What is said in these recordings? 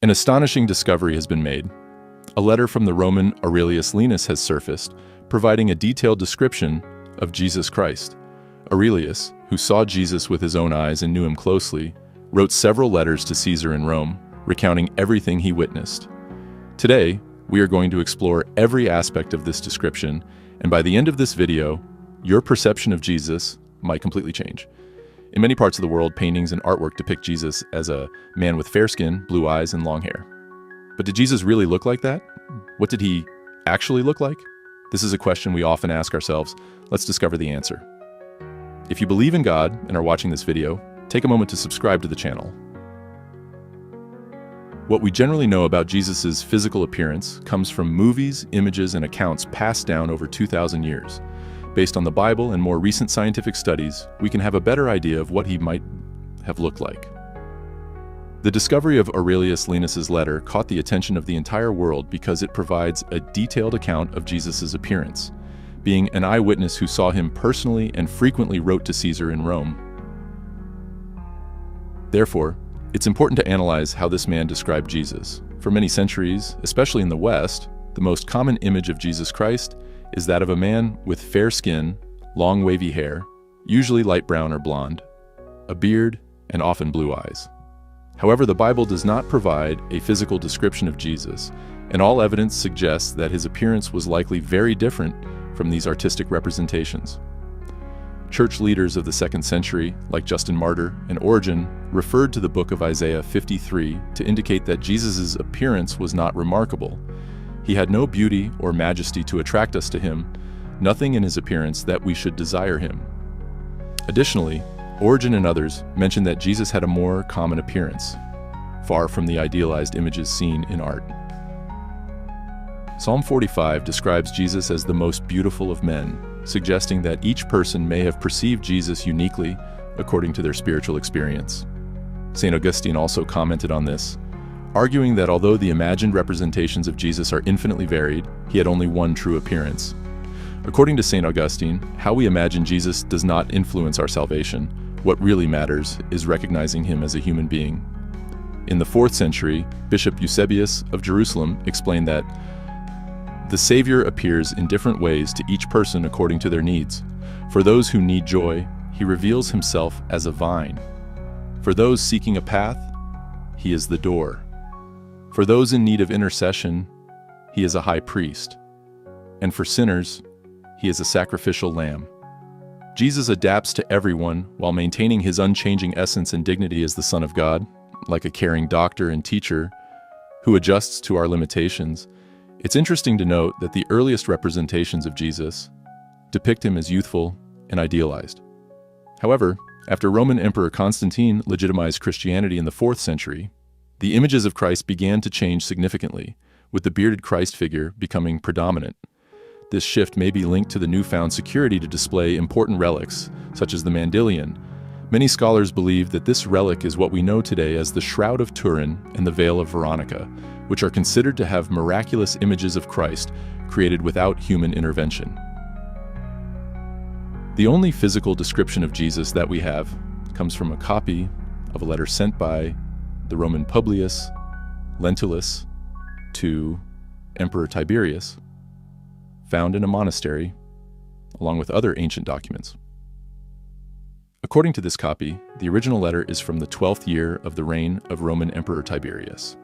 An astonishing discovery has been made. A letter from the Roman Aurelius Linus has surfaced, providing a detailed description of Jesus Christ. Aurelius, who saw Jesus with his own eyes and knew him closely, wrote several letters to Caesar in Rome, recounting everything he witnessed. Today, we are going to explore every aspect of this description, and by the end of this video, your perception of Jesus might completely change. In many parts of the world, paintings and artwork depict Jesus as a man with fair skin, blue eyes, and long hair. But did Jesus really look like that? What did he actually look like? This is a question we often ask ourselves. Let's discover the answer. If you believe in God and are watching this video, take a moment to subscribe to the channel. What we generally know about Jesus' physical appearance comes from movies, images, and accounts passed down over 2,000 years. Based on the Bible and more recent scientific studies, we can have a better idea of what he might have looked like. The discovery of Aurelius Linus's letter caught the attention of the entire world because it provides a detailed account of Jesus' appearance, being an eyewitness who saw him personally and frequently wrote to Caesar in Rome. Therefore, it's important to analyze how this man described Jesus. For many centuries, especially in the West, the most common image of Jesus Christ is that of a man with fair skin, long wavy hair, usually light brown or blonde, a beard, and often blue eyes. However, the Bible does not provide a physical description of Jesus, and all evidence suggests that his appearance was likely very different from these artistic representations. Church leaders of the 2nd century, like Justin Martyr and Origen, referred to the book of Isaiah 53 to indicate that Jesus' appearance was not remarkable. He had no beauty or majesty to attract us to him, nothing in his appearance that we should desire him. Additionally, Origen and others mention that Jesus had a more common appearance, far from the idealized images seen in art. Psalm 45 describes Jesus as the most beautiful of men, suggesting that each person may have perceived Jesus uniquely according to their spiritual experience. St. Augustine also commented on this, arguing that although the imagined representations of Jesus are infinitely varied, he had only one true appearance. According to St. Augustine, how we imagine Jesus does not influence our salvation. What really matters is recognizing him as a human being. In the 4th century, Bishop Eusebius of Jerusalem explained that the Savior appears in different ways to each person according to their needs. For those who need joy, he reveals himself as a vine. For those seeking a path, he is the door. For those in need of intercession, he is a high priest. And for sinners, he is a sacrificial lamb. Jesus adapts to everyone while maintaining his unchanging essence and dignity as the Son of God, like a caring doctor and teacher who adjusts to our limitations. It's interesting to note that the earliest representations of Jesus depict him as youthful and idealized. However, after Roman Emperor Constantine legitimized Christianity in the 4th century, the images of Christ began to change significantly, with the bearded Christ figure becoming predominant. This shift may be linked to the newfound security to display important relics, such as the Mandilion. Many scholars believe that this relic is what we know today as the Shroud of Turin and the Veil of Veronica, which are considered to have miraculous images of Christ created without human intervention. The only physical description of Jesus that we have comes from a copy of a letter sent by the Roman Publius Lentulus to Emperor Tiberius, found in a monastery, along with other ancient documents. According to this copy, the original letter is from the 12th year of the reign of Roman Emperor Tiberius.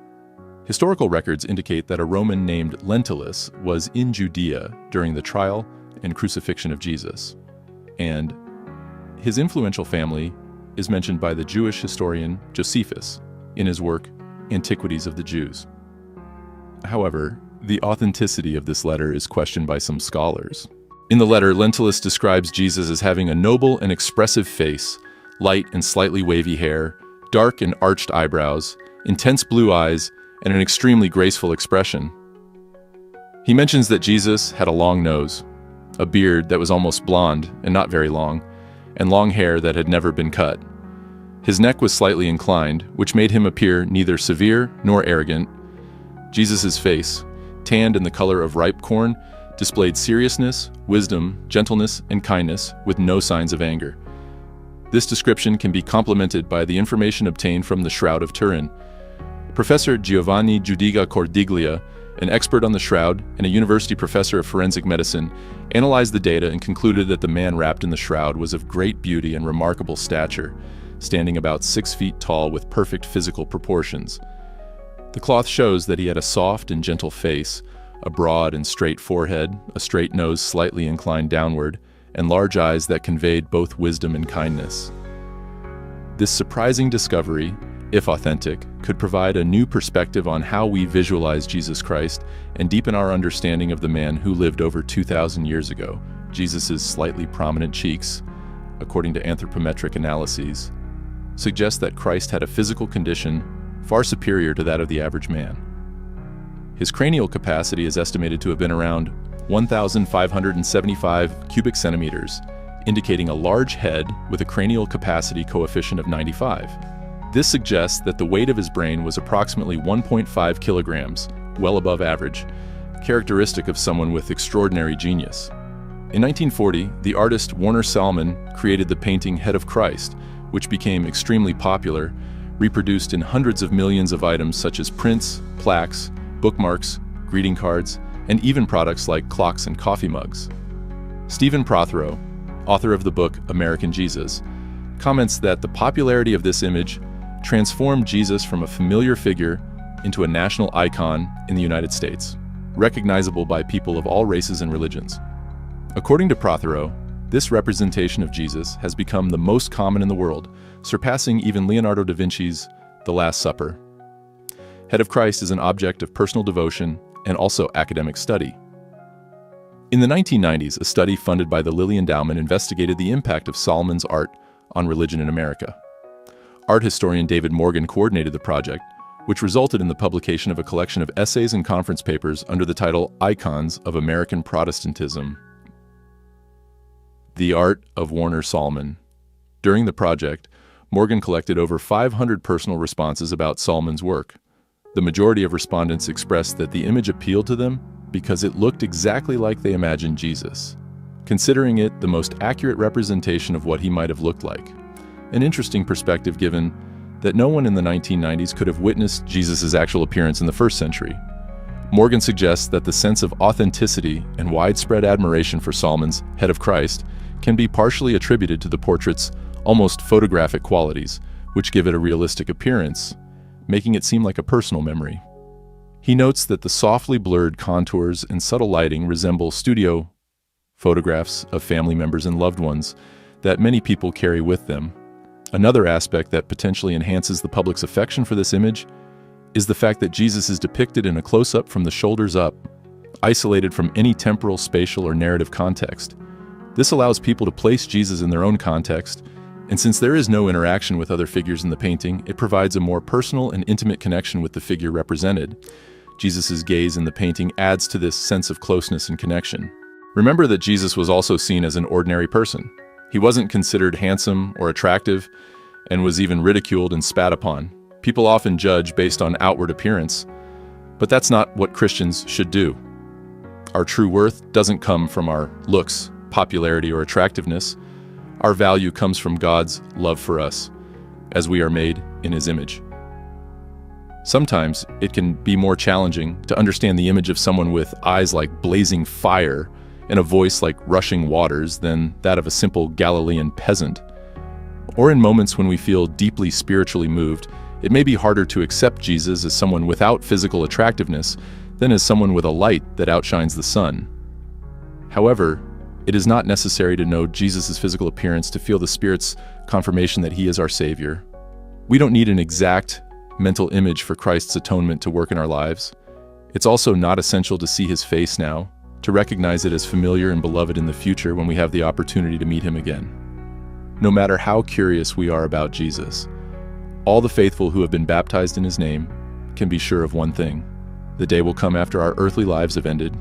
Historical records indicate that a Roman named Lentulus was in Judea during the trial and crucifixion of Jesus, and his influential family is mentioned by the Jewish historian Josephus in his work Antiquities of the Jews. However, the authenticity of this letter is questioned by some scholars. In the letter, Lentulus describes Jesus as having a noble and expressive face, light and slightly wavy hair, dark and arched eyebrows, intense blue eyes, and an extremely graceful expression. He mentions that Jesus had a long nose, a beard that was almost blonde and not very long, and long hair that had never been cut. His neck was slightly inclined, which made him appear neither severe nor arrogant. Jesus' face, tanned in the color of ripe corn, displayed seriousness, wisdom, gentleness, and kindness, with no signs of anger. This description can be complemented by the information obtained from the Shroud of Turin. Professor Giovanni Giudiga Cordiglia, an expert on the shroud and a university professor of forensic medicine, analyzed the data and concluded that the man wrapped in the shroud was of great beauty and remarkable stature, standing about 6 feet tall with perfect physical proportions. The cloth shows that he had a soft and gentle face, a broad and straight forehead, a straight nose slightly inclined downward, and large eyes that conveyed both wisdom and kindness. This surprising discovery, if authentic, could provide a new perspective on how we visualize Jesus Christ and deepen our understanding of the man who lived over 2,000 years ago. Jesus' slightly prominent cheeks, according to anthropometric analyses, suggest that Christ had a physical condition far superior to that of the average man. His cranial capacity is estimated to have been around 1,575 cubic centimeters, indicating a large head with a cranial capacity coefficient of 95. This suggests that the weight of his brain was approximately 1.5 kilograms, well above average, characteristic of someone with extraordinary genius. In 1940, the artist Warner Salmon created the painting Head of Christ, which became extremely popular, reproduced in hundreds of millions of items such as prints, plaques, bookmarks, greeting cards, and even products like clocks and coffee mugs. Stephen Prothero, author of the book American Jesus, comments that the popularity of this image transformed Jesus from a familiar figure into a national icon in the United States, recognizable by people of all races and religions. According to Prothero, this representation of Jesus has become the most common in the world, surpassing even Leonardo da Vinci's The Last Supper. Head of Christ is an object of personal devotion and also academic study. In the 1990s, a study funded by the Lilly Endowment investigated the impact of Solomon's art on religion in America. Art historian David Morgan coordinated the project, which resulted in the publication of a collection of essays and conference papers under the title Icons of American Protestantism. The Art of Warner Salmon. During the project, Morgan collected over 500 personal responses about Salmon's work. The majority of respondents expressed that the image appealed to them because it looked exactly like they imagined Jesus, considering it the most accurate representation of what he might have looked like. An interesting perspective given that no one in the 1990s could have witnessed Jesus' actual appearance in the first century. Morgan suggests that the sense of authenticity and widespread admiration for Salmon's Head of Christ can be partially attributed to the portrait's almost photographic qualities, which give it a realistic appearance, making it seem like a personal memory. He notes that the softly blurred contours and subtle lighting resemble studio photographs of family members and loved ones that many people carry with them. Another aspect that potentially enhances the public's affection for this image is the fact that Jesus is depicted in a close-up from the shoulders up, isolated from any temporal, spatial, or narrative context. This allows people to place Jesus in their own context, and since there is no interaction with other figures in the painting, it provides a more personal and intimate connection with the figure represented. Jesus' gaze in the painting adds to this sense of closeness and connection. Remember that Jesus was also seen as an ordinary person. He wasn't considered handsome or attractive, and was even ridiculed and spat upon. People often judge based on outward appearance, but that's not what Christians should do. Our true worth doesn't come from our looks, popularity, or attractiveness. Our value comes from God's love for us, as we are made in His image. Sometimes it can be more challenging to understand the image of someone with eyes like blazing fire and a voice like rushing waters than that of a simple Galilean peasant. Or in moments when we feel deeply spiritually moved, it may be harder to accept Jesus as someone without physical attractiveness than as someone with a light that outshines the sun. However, it is not necessary to know Jesus' physical appearance to feel the Spirit's confirmation that He is our Savior. We don't need an exact mental image for Christ's atonement to work in our lives. It's also not essential to see His face now, to recognize it as familiar and beloved in the future when we have the opportunity to meet Him again. No matter how curious we are about Jesus, all the faithful who have been baptized in His name can be sure of one thing: the day will come after our earthly lives have ended,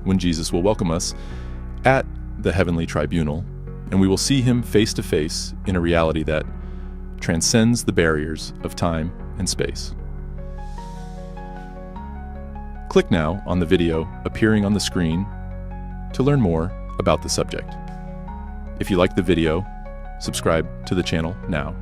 when Jesus will welcome us at the heavenly tribunal, and we will see Him face to face in a reality that transcends the barriers of time and space. Click now on the video appearing on the screen to learn more about the subject. If you like the video, subscribe to the channel now.